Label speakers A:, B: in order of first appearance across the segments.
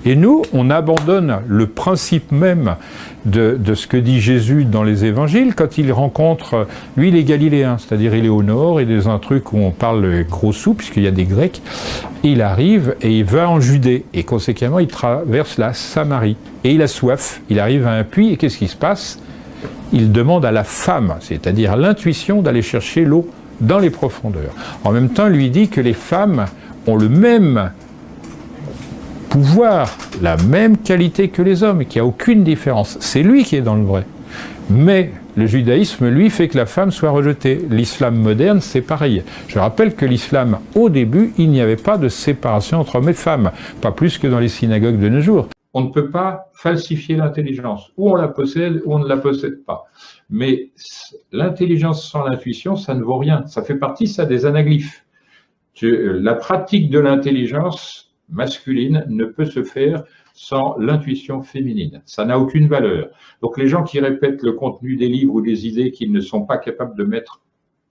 A: Et nous, on abandonne le principe même de ce que dit Jésus dans les évangiles quand il rencontre, lui il est galiléen, c'est-à-dire il est au nord, il est dans un truc où on parle gros sous, puisqu'il y a des Grecs, il arrive et il va en Judée, et conséquemment il traverse la Samarie, et il a soif, il arrive à un puits, et qu'est-ce qui se passe? Il demande à la femme, c'est-à-dire l'intuition d'aller chercher l'eau dans les profondeurs. En même temps, lui dit que les femmes ont le même pouvoir, la même qualité que les hommes, et qu'il n'y a aucune différence. C'est lui qui est dans le vrai. Mais le judaïsme, lui, fait que la femme soit rejetée. L'islam moderne, c'est pareil. Je rappelle que l'islam, au début, il n'y avait pas de séparation entre hommes et femmes, pas plus que dans les synagogues de nos jours. On ne peut pas falsifier l'intelligence. Ou on la possède, ou on ne la possède pas. Mais l'intelligence sans l'intuition, ça ne vaut rien. Ça fait partie, ça, des anaglyphes. La pratique de l'intelligence masculine ne peut se faire sans l'intuition féminine. Ça n'a aucune valeur. Donc les gens qui répètent le contenu des livres ou des idées qu'ils ne sont pas capables de mettre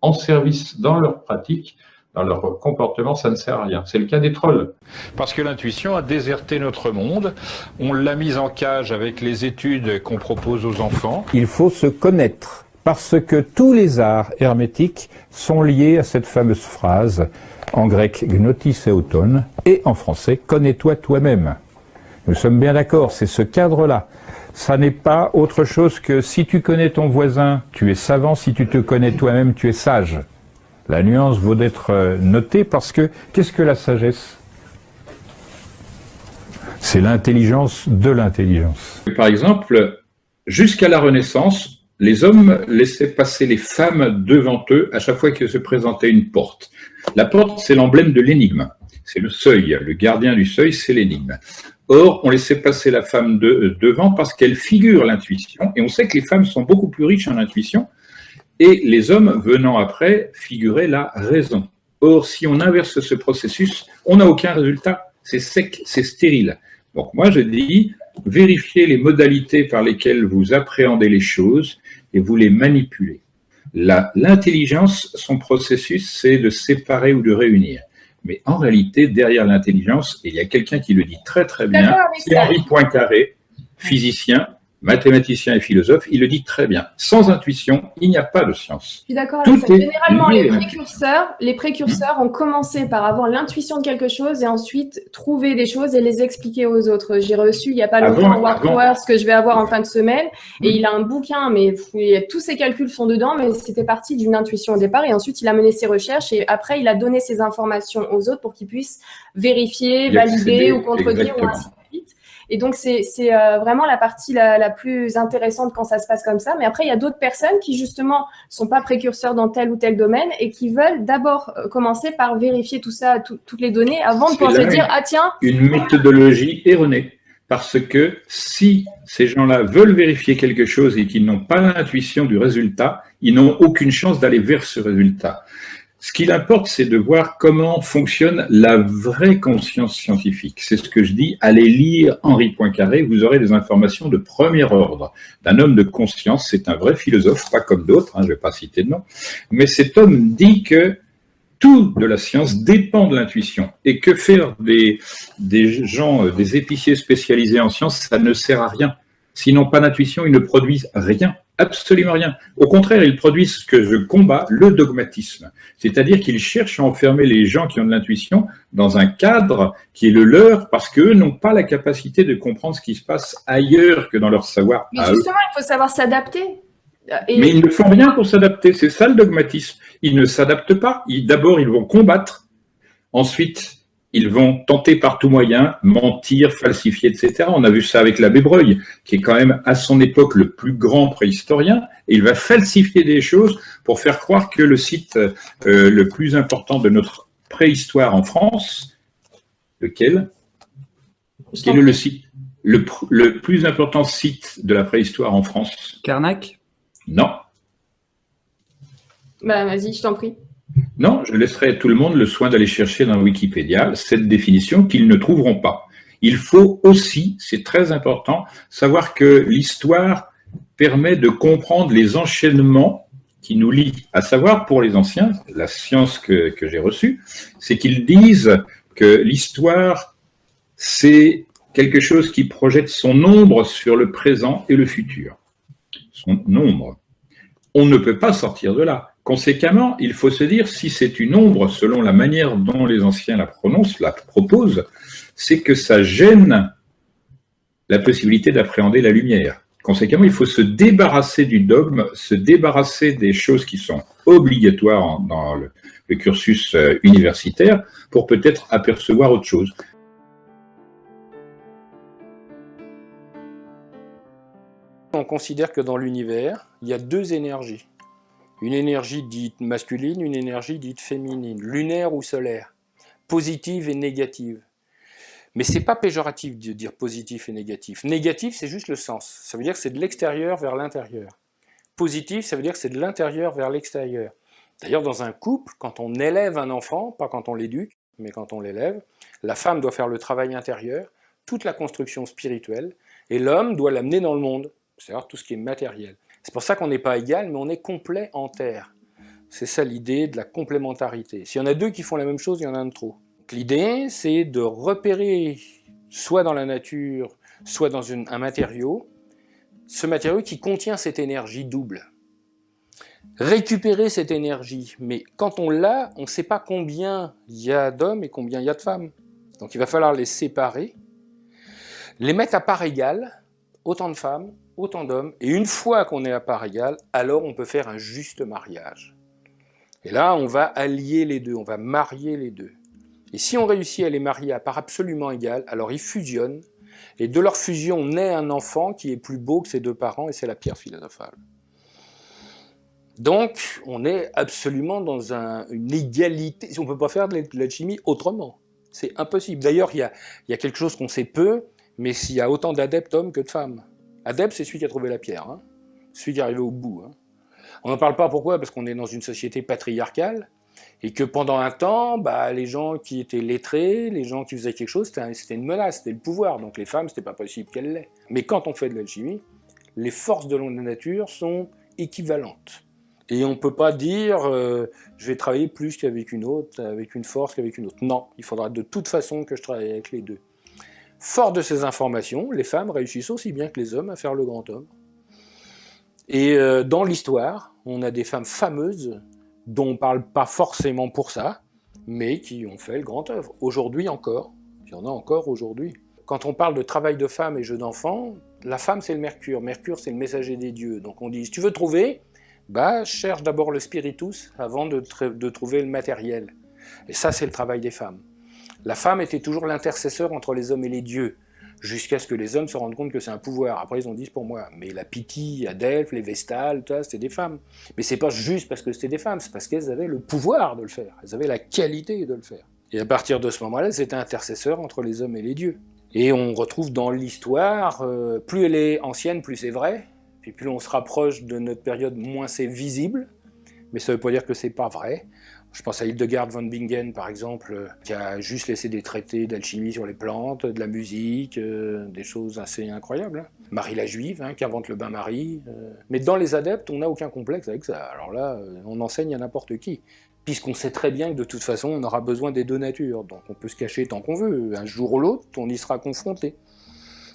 A: en service dans leur pratique, dans leur comportement, ça ne sert à rien. C'est le cas des trolls. Parce que l'intuition a déserté notre monde, on l'a mise en cage avec les études qu'on propose aux enfants. Il faut se connaître, parce que tous les arts hermétiques sont liés à cette fameuse phrase, en grec gnotis eoton, et en français connais-toi toi-même. Nous sommes bien d'accord, c'est ce cadre-là. Ça n'est pas autre chose que si tu connais ton voisin, tu es savant, si tu te connais toi-même, tu es sage. La nuance vaut d'être notée parce que, qu'est-ce que la sagesse? C'est l'intelligence de l'intelligence. Par exemple, jusqu'à la Renaissance, les hommes laissaient passer les femmes devant eux à chaque fois qu'il se présentait une porte. La porte, c'est l'emblème de l'énigme. C'est le seuil. Le gardien du seuil, c'est l'énigme. Or, on laissait passer la femme devant parce qu'elle figure l'intuition. Et on sait que les femmes sont beaucoup plus riches en intuition. Et les hommes, venant après, figuraient la raison. Or, si on inverse ce processus, on n'a aucun résultat. C'est sec, c'est stérile. Donc moi, je dis, vérifiez les modalités par lesquelles vous appréhendez les choses et vous les manipulez. L'intelligence, son processus, c'est de séparer ou de réunir. Mais en réalité, derrière l'intelligence, et il y a quelqu'un qui le dit très très bien, c'est Henri Poincaré, physicien, mathématicien et philosophe, il le dit très bien. Sans intuition, il n'y a pas de science.
B: Je suis d'accord avec ça. Généralement, les précurseurs ont commencé par avoir l'intuition de quelque chose et ensuite trouver des choses et les expliquer aux autres. J'ai reçu il n'y a pas longtemps Workhours que je vais avoir en fin de semaine et il a un bouquin, mais tous ses calculs sont dedans, mais c'était parti d'une intuition au départ et ensuite il a mené ses recherches et après il a donné ses informations aux autres pour qu'ils puissent vérifier, valider ou contredire ou ainsi de suite. Et donc, c'est vraiment la partie la plus intéressante quand ça se passe comme ça. Mais après, il y a d'autres personnes qui, justement, sont pas précurseurs dans tel ou tel domaine et qui veulent d'abord commencer par vérifier tout ça, toutes les données avant de pouvoir se dire « Ah tiens !»
C: Une méthodologie erronée. Parce que si ces gens-là veulent vérifier quelque chose et qu'ils n'ont pas l'intuition du résultat, ils n'ont aucune chance d'aller vers ce résultat. Ce qu'il importe, c'est de voir comment fonctionne la vraie conscience scientifique. C'est ce que je dis, allez lire Henri Poincaré, vous aurez des informations de premier ordre. D'un homme de conscience, c'est un vrai philosophe, pas comme d'autres, je ne vais pas citer de nom, mais cet homme dit que tout de la science dépend de l'intuition et que faire des gens, des épiciers spécialisés en sciences, ça ne sert à rien. S'ils n'ont pas d'intuition, ils ne produisent rien. Absolument rien. Au contraire, ils produisent ce que je combats, le dogmatisme. C'est-à-dire qu'ils cherchent à enfermer les gens qui ont de l'intuition dans un cadre qui est le leur parce qu'eux n'ont pas la capacité de comprendre ce qui se passe ailleurs que dans leur savoir.
B: Mais justement, il faut savoir s'adapter.
C: Mais ils ne font rien pour s'adapter. C'est ça le dogmatisme. Ils ne s'adaptent pas. D'abord, ils vont combattre. Ensuite, ils vont tenter par tout moyen, mentir, falsifier, etc. On a vu ça avec l'abbé Breuil, qui est quand même à son époque le plus grand préhistorien, et il va falsifier des choses pour faire croire que le site le plus important de notre préhistoire en France, lequel? Quel est le site le plus important site de la préhistoire en France?
D: Carnac?
C: Non.
B: Bah, vas-y, je t'en prie.
C: Non, je laisserai à tout le monde le soin d'aller chercher dans Wikipédia cette définition qu'ils ne trouveront pas. Il faut aussi, c'est très important, savoir que l'histoire permet de comprendre les enchaînements qui nous lient. À savoir, pour les anciens, la science que j'ai reçue, c'est qu'ils disent que l'histoire, c'est quelque chose qui projette son ombre sur le présent et le futur. Son ombre. On ne peut pas sortir de là. Conséquemment, il faut se dire, si c'est une ombre, selon la manière dont les anciens la proposent, c'est que ça gêne la possibilité d'appréhender la lumière. Conséquemment, il faut se débarrasser du dogme, se débarrasser des choses qui sont obligatoires dans le cursus universitaire pour peut-être apercevoir autre chose.
D: On considère que dans l'univers, il y a deux énergies. Une énergie dite masculine, une énergie dite féminine, lunaire ou solaire, positive et négative. Mais ce n'est pas péjoratif de dire positif et négatif. Négatif, c'est juste le sens. Ça veut dire que c'est de l'extérieur vers l'intérieur. Positif, ça veut dire que c'est de l'intérieur vers l'extérieur. D'ailleurs, dans un couple, quand on élève un enfant, pas quand on l'éduque, mais quand on l'élève, la femme doit faire le travail intérieur, toute la construction spirituelle, et l'homme doit l'amener dans le monde, c'est-à-dire tout ce qui est matériel. C'est pour ça qu'on n'est pas égal, mais on est complet en terre. C'est ça l'idée de la complémentarité. S'il y en a deux qui font la même chose, il y en a un de trop. L'idée, c'est de repérer, soit dans la nature, soit dans un matériau, ce matériau qui contient cette énergie double. Récupérer cette énergie, mais quand on l'a, on ne sait pas combien il y a d'hommes et combien il y a de femmes. Donc il va falloir les séparer, les mettre à part égale, autant de femmes, autant d'hommes, et une fois qu'on est à part égale, alors on peut faire un juste mariage. Et là, on va allier les deux, on va marier les deux. Et si on réussit à les marier à part absolument égale, alors ils fusionnent, et de leur fusion naît un enfant qui est plus beau que ses deux parents, et c'est la pierre philosophale. Donc, on est absolument dans une égalité. On ne peut pas faire de l'alchimie autrement. C'est impossible. D'ailleurs, il y a quelque chose qu'on sait peu, mais s'il y a autant d'adeptes hommes que de femmes. Adepte, c'est celui qui a trouvé la pierre, hein, celui qui est arrivé au bout. Hein. On n'en parle pas, pourquoi? Parce qu'on est dans une société patriarcale, et que pendant un temps, les gens qui étaient lettrés, les gens qui faisaient quelque chose, c'était une menace, c'était le pouvoir. Donc les femmes, c'était pas possible qu'elles l'aient. Mais quand on fait de l'alchimie, les forces de la nature sont équivalentes. Et on ne peut pas dire je vais travailler plus qu'avec une autre, avec une force qu'avec une autre. Non, il faudra de toute façon que je travaille avec les deux. Fort de ces informations, les femmes réussissent aussi bien que les hommes à faire le grand homme. Et dans l'histoire, on a des femmes fameuses dont on ne parle pas forcément pour ça, mais qui ont fait le grand œuvre. Aujourd'hui encore, il y en a encore aujourd'hui. Quand on parle de travail de femme et jeu d'enfant, la femme c'est le Mercure. Mercure c'est le messager des dieux. Donc on dit, si tu veux trouver, cherche d'abord le spiritus avant de trouver le matériel. Et ça c'est le travail des femmes. La femme était toujours l'intercesseur entre les hommes et les dieux, jusqu'à ce que les hommes se rendent compte que c'est un pouvoir. Après, ils ont dit, c'est pour moi. Mais la Pythie, à Delphes, les Vestales, c'était des femmes. Mais c'est pas juste parce que c'était des femmes, c'est parce qu'elles avaient le pouvoir de le faire. Elles avaient la qualité de le faire. Et à partir de ce moment-là, c'était intercesseur entre les hommes et les dieux. Et on retrouve dans l'histoire, plus elle est ancienne, plus c'est vrai. Puis plus on se rapproche de notre période, moins c'est visible. Mais ça ne veut pas dire que c'est pas vrai. Je pense à Hildegard von Bingen, par exemple, qui a juste laissé des traités d'alchimie sur les plantes, de la musique, des choses assez incroyables. Marie la Juive, qui invente le bain-marie. Mais dans les adeptes, on n'a aucun complexe avec ça. Alors là, on enseigne à n'importe qui. Puisqu'on sait très bien que de toute façon, on aura besoin des deux natures. Donc on peut se cacher tant qu'on veut. Un jour ou l'autre, on y sera confronté.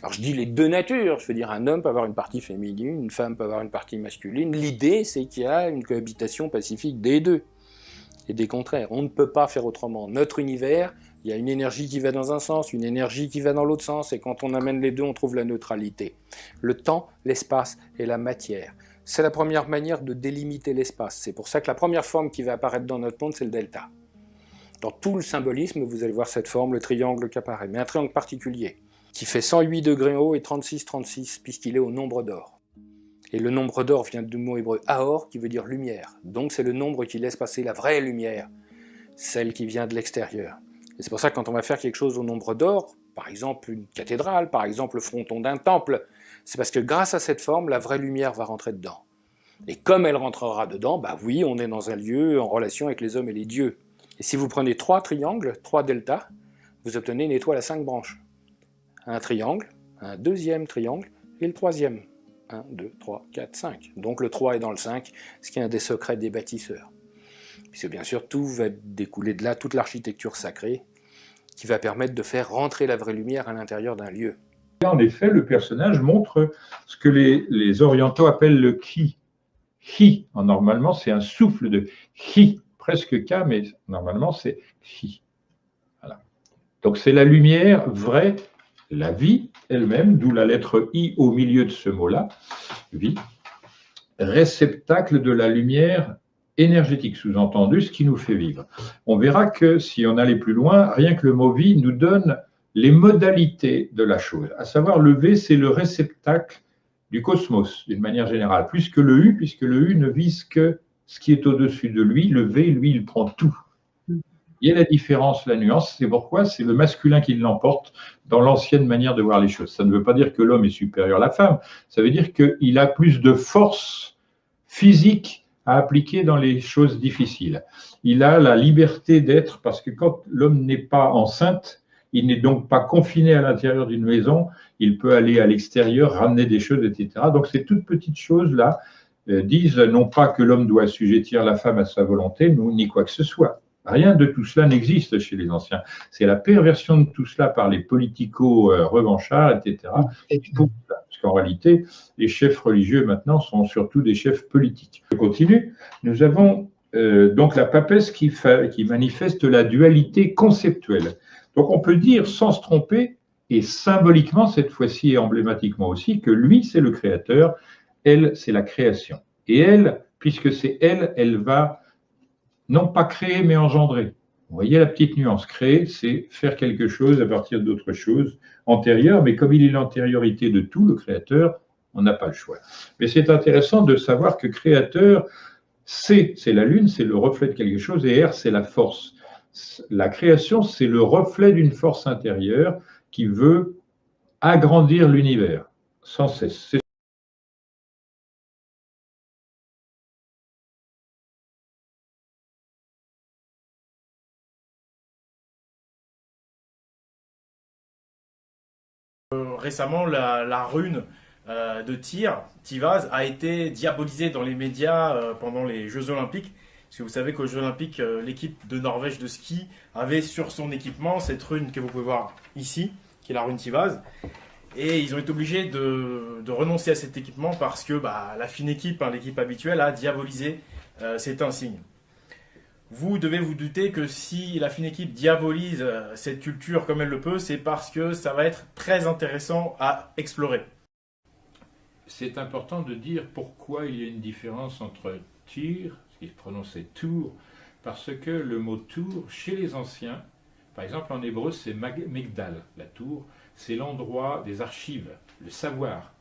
D: Alors je dis les deux natures, je veux dire un homme peut avoir une partie féminine, une femme peut avoir une partie masculine. L'idée, c'est qu'il y a une cohabitation pacifique des deux. Et des contraires. On ne peut pas faire autrement. Notre univers, il y a une énergie qui va dans un sens, une énergie qui va dans l'autre sens, et quand on amène les deux, on trouve la neutralité. Le temps, l'espace et la matière. C'est la première manière de délimiter l'espace. C'est pour ça que la première forme qui va apparaître dans notre monde, c'est le delta. Dans tout le symbolisme, vous allez voir cette forme, le triangle qui apparaît, mais un triangle particulier, qui fait 108 degrés en haut et 36, puisqu'il est au nombre d'or. Et le nombre d'or vient du mot hébreu Aor, qui veut dire lumière. Donc c'est le nombre qui laisse passer la vraie lumière, celle qui vient de l'extérieur. Et c'est pour ça que quand on va faire quelque chose au nombre d'or, par exemple une cathédrale, par exemple le fronton d'un temple, c'est parce que grâce à cette forme, la vraie lumière va rentrer dedans. Et comme elle rentrera dedans, oui, on est dans un lieu en relation avec les hommes et les dieux. Et si vous prenez 3 triangles, 3 deltas, vous obtenez une étoile à 5 branches. Un triangle, un deuxième triangle et le troisième. 1, 2, 3, 4, 5. Donc le 3 est dans le 5, ce qui est un des secrets des bâtisseurs. Puisque bien sûr, tout va découler de là, toute l'architecture sacrée, qui va permettre de faire rentrer la vraie lumière à l'intérieur d'un lieu.
A: En effet, le personnage montre ce que les orientaux appellent le ki. Hi, normalement, c'est un souffle de hi, presque ka, mais normalement, c'est hi. Voilà. Donc, c'est la lumière vraie, la vie elle-même, d'où la lettre I au milieu de ce mot-là, vie, réceptacle de la lumière énergétique, sous-entendu, ce qui nous fait vivre. On verra que si on allait plus loin, rien que le mot vie nous donne les modalités de la chose, à savoir le V, c'est le réceptacle du cosmos, d'une manière générale, plus que le U, puisque le U ne vise que ce qui est au-dessus de lui, le V, lui, il prend tout. Il y a la différence, la nuance, c'est pourquoi c'est le masculin qui l'emporte dans l'ancienne manière de voir les choses. Ça ne veut pas dire que l'homme est supérieur à la femme, ça veut dire qu'il a plus de force physique à appliquer dans les choses difficiles. Il a la liberté d'être, parce que quand l'homme n'est pas enceinte, il n'est donc pas confiné à l'intérieur d'une maison, il peut aller à l'extérieur, ramener des choses, etc. Donc ces toutes petites choses-là disent non pas que l'homme doit assujettir la femme à sa volonté, ni quoi que ce soit. Rien de tout cela n'existe chez les anciens. C'est la perversion de tout cela par les politico-revanchards, etc. Parce qu'en réalité, les chefs religieux maintenant sont surtout des chefs politiques. Je continue. Nous avons donc la papesse qui manifeste la dualité conceptuelle. Donc on peut dire sans se tromper, et symboliquement cette fois-ci et emblématiquement aussi, que lui c'est le créateur, elle c'est la création. Et elle, puisque c'est elle, elle va non pas créer mais engendrer. Vous voyez la petite nuance, créer c'est faire quelque chose à partir d'autre chose antérieure, mais comme il est l'antériorité de tout, le créateur, on n'a pas le choix. Mais c'est intéressant de savoir que créateur, c'est la lune, c'est le reflet de quelque chose, et R c'est la force. La création, c'est le reflet d'une force intérieure qui veut agrandir l'univers sans cesse.
E: Récemment, la rune de Tyr, Tivaz, a été diabolisée dans les médias pendant les Jeux Olympiques. Parce que vous savez qu'aux Jeux Olympiques, l'équipe de Norvège de ski avait sur son équipement cette rune que vous pouvez voir ici, qui est la rune Tivaz. Et ils ont été obligés de renoncer à cet équipement parce que la fine équipe, l'équipe habituelle, a diabolisé cet insigne. Vous devez vous douter que si la fine équipe diabolise cette culture comme elle le peut, c'est parce que ça va être très intéressant à explorer.
A: C'est important de dire pourquoi il y a une différence entre Tyr, il prononçait tour, parce que le mot tour, chez les anciens, par exemple en hébreu, c'est Migdal, la tour, c'est l'endroit des archives, le savoir.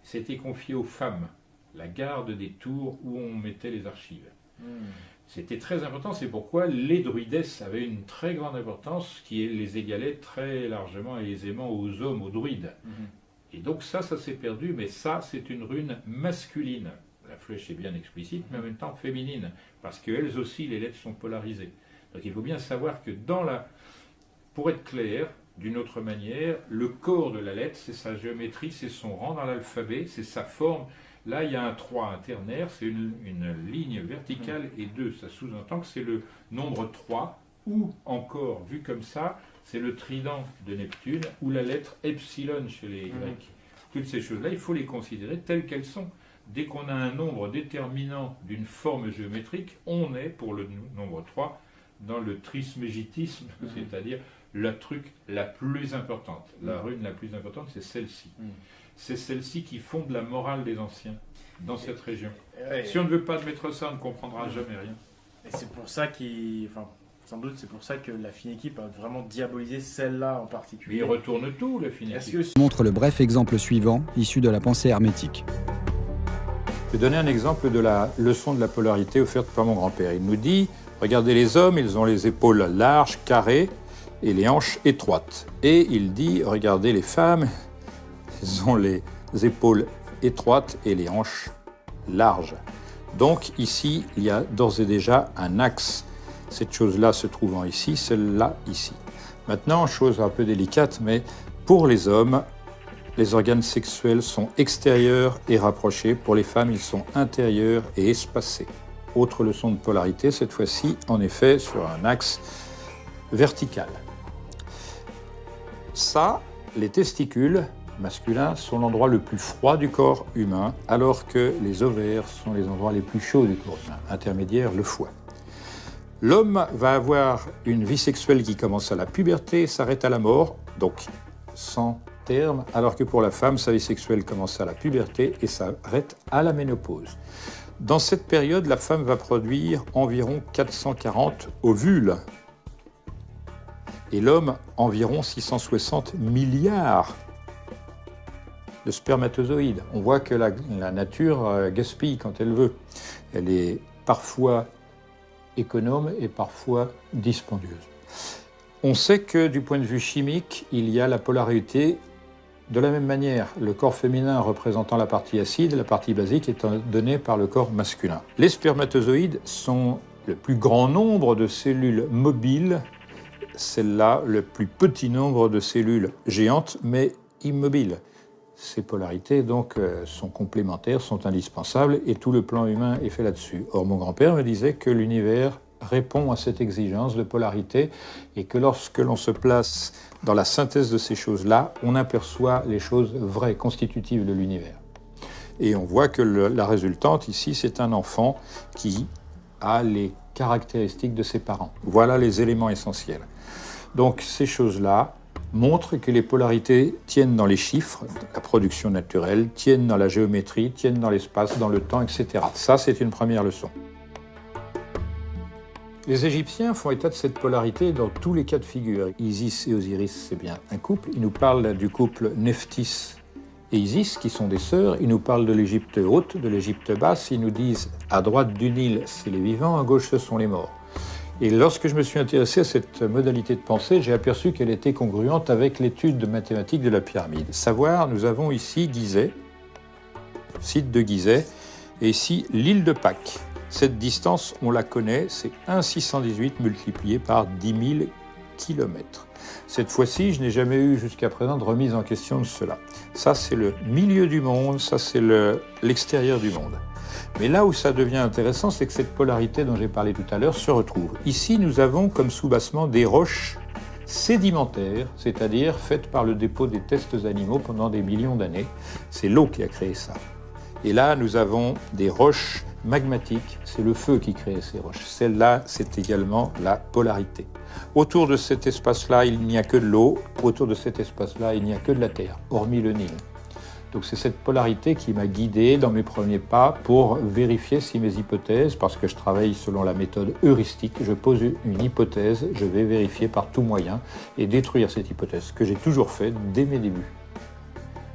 A: C'était confié aux femmes, la garde des tours où on mettait les archives. C'était très important, c'est pourquoi les druidesses avaient une très grande importance qui les égalait très largement et aisément aux hommes, aux druides. Et donc ça s'est perdu, mais ça, c'est une rune masculine. La flèche est bien explicite, mais en même temps féminine, parce qu'elles aussi, les lettres sont polarisées. Donc il faut bien savoir que pour être clair, d'une autre manière, le corps de la lettre, c'est sa géométrie, c'est son rang dans l'alphabet, c'est sa forme. Là, il y a un 3 internaire, c'est une ligne verticale, et 2, ça sous-entend que c'est le nombre 3, ou encore, vu comme ça, c'est le trident de Neptune, ou la lettre epsilon chez les Grecs. Toutes ces choses-là, il faut les considérer telles qu'elles sont. Dès qu'on a un nombre déterminant d'une forme géométrique, on est, pour le nombre 3, dans le trismégitisme, c'est-à-dire la plus importante. La rune la plus importante, c'est celle-ci. C'est celle-ci qui fonde la morale des anciens dans cette région. Si on ne veut pas admettre ça, on ne comprendra jamais rien.
E: Et c'est pour ça sans doute, c'est pour ça que la fine équipe a vraiment diabolisé celle-là en particulier.
A: Mais il retourne tout, la fine équipe.
F: Montre le bref exemple suivant, issu de la pensée hermétique.
A: Je vais donner un exemple de la leçon de la polarité offerte par mon grand-père. Il nous dit, regardez les hommes, ils ont les épaules larges, carrées, et les hanches étroites. Et il dit, regardez les femmes, elles ont les épaules étroites et les hanches larges. Donc ici, il y a d'ores et déjà un axe. Cette chose-là se trouvant ici, celle-là ici. Maintenant, chose un peu délicate, mais pour les hommes, les organes sexuels sont extérieurs et rapprochés. Pour les femmes, ils sont intérieurs et espacés. Autre leçon de polarité, cette fois-ci, en effet, sur un axe verticale. Ça, les testicules masculins sont l'endroit le plus froid du corps humain, alors que les ovaires sont les endroits les plus chauds du corps humain, intermédiaire le foie. L'homme va avoir une vie sexuelle qui commence à la puberté et s'arrête à la mort, donc sans terme, alors que pour la femme, sa vie sexuelle commence à la puberté et s'arrête à la ménopause. Dans cette période, la femme va produire environ 440 ovules et l'homme environ 660 milliards de spermatozoïdes. On voit que la nature gaspille quand elle veut. Elle est parfois économe et parfois dispendieuse. On sait que du point de vue chimique, il y a la polarité. De la même manière, le corps féminin représentant la partie acide, la partie basique est donnée par le corps masculin. Les spermatozoïdes sont le plus grand nombre de cellules mobiles, celle-là le plus petit nombre de cellules géantes mais immobiles. Ces polarités donc sont complémentaires, sont indispensables et tout le plan humain est fait là-dessus. Or mon grand-père me disait que l'univers répond à cette exigence de polarité et que lorsque l'on se place dans la synthèse de ces choses-là, on aperçoit les choses vraies, constitutives de l'univers. Et on voit que la résultante ici, c'est un enfant qui a les caractéristiques de ses parents. Voilà les éléments essentiels. Donc ces choses-là montrent que les polarités tiennent dans les chiffres, la production naturelle, tiennent dans la géométrie, tiennent dans l'espace, dans le temps, etc. Ça, c'est une première leçon. Les Égyptiens font état de cette polarité dans tous les cas de figure. Isis et Osiris, c'est bien un couple. Ils nous parlent du couple Nephthys et Isis, qui sont des sœurs. Ils nous parlent de l'Égypte haute, de l'Égypte basse. Ils nous disent, à droite du Nil, c'est les vivants, à gauche, ce sont les morts. Et lorsque je me suis intéressé à cette modalité de pensée, j'ai aperçu qu'elle était congruente avec l'étude mathématique de la pyramide. Savoir, nous avons ici Gizeh, site de Gizeh, et ici l'île de Pâques. Cette distance, on la connaît, c'est 1,618 multiplié par 10 000 kilomètres. Cette fois-ci, je n'ai jamais eu jusqu'à présent de remise en question de cela. Ça, c'est le milieu du monde, ça, c'est l'extérieur du monde. Mais là où ça devient intéressant, c'est que cette polarité dont j'ai parlé tout à l'heure se retrouve. Ici, nous avons comme soubassement des roches sédimentaires, c'est-à-dire faites par le dépôt des testes animaux pendant des millions d'années. C'est l'eau qui a créé ça. Et là, nous avons des roches magmatiques, c'est le feu qui crée ces roches. Celle-là, c'est également la polarité. Autour de cet espace-là, il n'y a que de l'eau. Autour de cet espace-là, il n'y a que de la terre, hormis le Nil. Donc c'est cette polarité qui m'a guidé dans mes premiers pas pour vérifier si mes hypothèses, parce que je travaille selon la méthode heuristique, je pose une hypothèse, je vais vérifier par tout moyen et détruire cette hypothèse, ce que j'ai toujours fait dès mes débuts.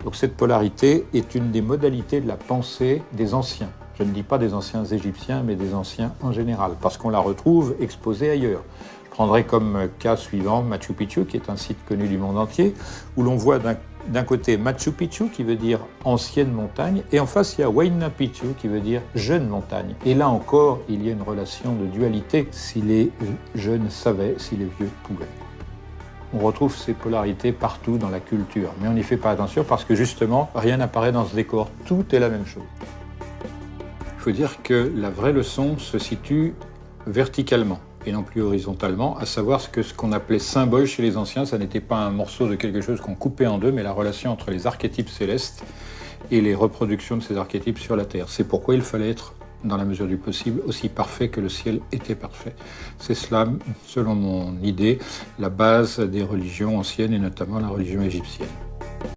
A: Donc cette polarité est une des modalités de la pensée des anciens. Je ne dis pas des anciens égyptiens, mais des anciens en général, parce qu'on la retrouve exposée ailleurs. Je prendrai comme cas suivant Machu Picchu, qui est un site connu du monde entier, où l'on voit d'un côté Machu Picchu, qui veut dire ancienne montagne, et en face il y a Huayna Picchu, qui veut dire jeune montagne. Et là encore, il y a une relation de dualité, si les jeunes savaient, si les vieux pouvaient. On retrouve ces polarités partout dans la culture, mais on n'y fait pas attention parce que justement, rien n'apparaît dans ce décor, tout est la même chose. Il faut dire que la vraie leçon se situe verticalement et non plus horizontalement, à savoir ce qu'on appelait symbole chez les anciens. Ça n'était pas un morceau de quelque chose qu'on coupait en deux, mais la relation entre les archétypes célestes et les reproductions de ces archétypes sur la Terre. C'est pourquoi il fallait être, dans la mesure du possible, aussi parfait que le ciel était parfait. C'est cela, selon mon idée, la base des religions anciennes et notamment la religion égyptienne.